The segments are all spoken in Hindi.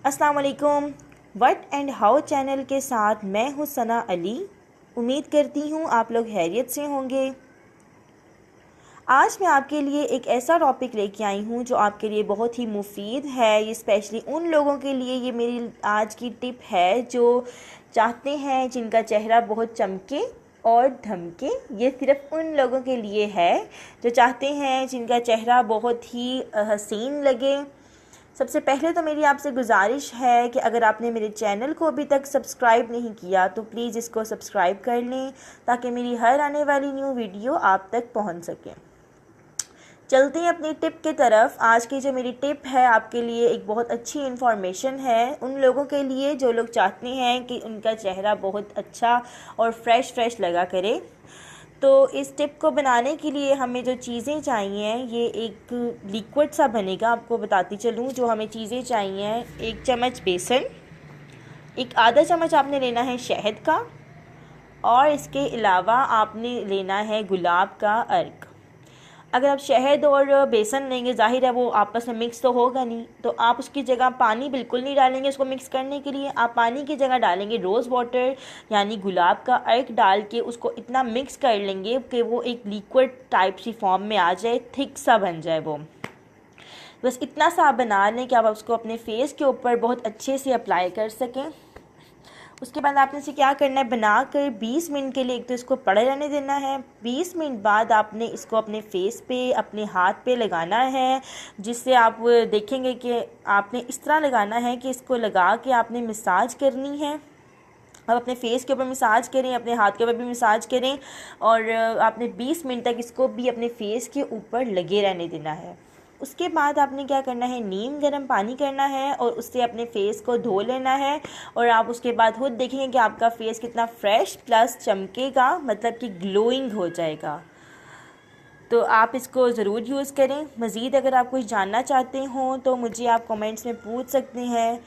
अस्सलाम वालेकुम। व्हाट एंड हाउ चैनल के साथ मैं हूँ सना अली। उम्मीद करती हूँ आप लोग खैरियत से होंगे। आज मैं आपके लिए एक ऐसा टॉपिक लेके आई हूँ जो आपके लिए बहुत ही मुफीद है। ये स्पेशली उन लोगों के लिए ये मेरी आज की टिप है जो चाहते हैं जिनका चेहरा बहुत चमके और धमके। ये सिर्फ़ उन लोगों के लिए है जो चाहते हैं जिनका चेहरा बहुत ही हसीन लगे। सबसे पहले तो मेरी आपसे गुजारिश है कि अगर आपने मेरे चैनल को अभी तक सब्सक्राइब नहीं किया तो प्लीज़ इसको सब्सक्राइब कर लें ताकि मेरी हर आने वाली न्यू वीडियो आप तक पहुंच सके। चलते हैं अपनी टिप की तरफ। आज की जो मेरी टिप है आपके लिए एक बहुत अच्छी इन्फॉर्मेशन है उन लोगों के लिए जो लोग चाहते हैं कि उनका चेहरा बहुत अच्छा और फ्रेश लगा करे। तो इस टिप को बनाने के लिए हमें जो चीज़ें चाहिए, ये एक लिक्विड सा बनेगा। आपको बताती चलूँ जो हमें चीज़ें चाहिए, 1 चम्मच बेसन, एक आधा चम्मच आपने लेना है शहद का, और इसके अलावा आपने लेना है गुलाब का अर्क। अगर आप शहद और बेसन लेंगे, ज़ाहिर है वो आपस में मिक्स तो होगा नहीं, तो आप उसकी जगह पानी बिल्कुल नहीं डालेंगे। उसको मिक्स करने के लिए आप पानी की जगह डालेंगे रोज़ वाटर, यानी गुलाब का अर्क डाल के उसको इतना मिक्स कर लेंगे कि वो एक लिक्विड टाइप सी फॉर्म में आ जाए, थिक सा बन जाए वो। बस इतना सा आप बना लें कि आप उसको अपने फेस के ऊपर बहुत अच्छे से अप्लाई कर सकें। उसके बाद आपने इसे क्या करना है, बनाकर 20 मिनट के लिए एक तो इसको पड़े रहने देना है। 20 मिनट बाद आपने इसको अपने फेस पे, अपने हाथ पे लगाना है, जिससे आप देखेंगे कि आपने इस तरह लगाना है कि इसको लगा के आपने मसाज करनी है। आप अपने फेस के ऊपर मसाज करें, अपने हाथ के ऊपर भी मसाज करें, और आपने 20 मिनट तक इसको भी अपने फेस के ऊपर लगे रहने देना है। उसके बाद आपने क्या करना है, नीम गर्म पानी करना है और उससे अपने फेस को धो लेना है। और आप उसके बाद खुद देखेंगे कि आपका फेस कितना फ्रेश प्लस चमकेगा, मतलब कि ग्लोइंग हो जाएगा। तो आप इसको ज़रूर यूज़ करें। मज़ीद अगर आप कुछ जानना चाहते हों तो मुझे आप कमेंट्स में पूछ सकते हैं,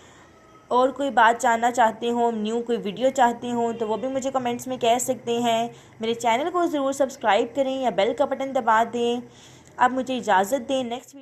और कोई बात जानना चाहते हो, न्यू कोई वीडियो चाहते हो तो वो भी मुझे कमेंट्स में कह सकते हैं। मेरे चैनल को ज़रूर सब्सक्राइब करें या बेल का बटन दबा दें। अब मुझे इजाज़त दें। नेक्स्ट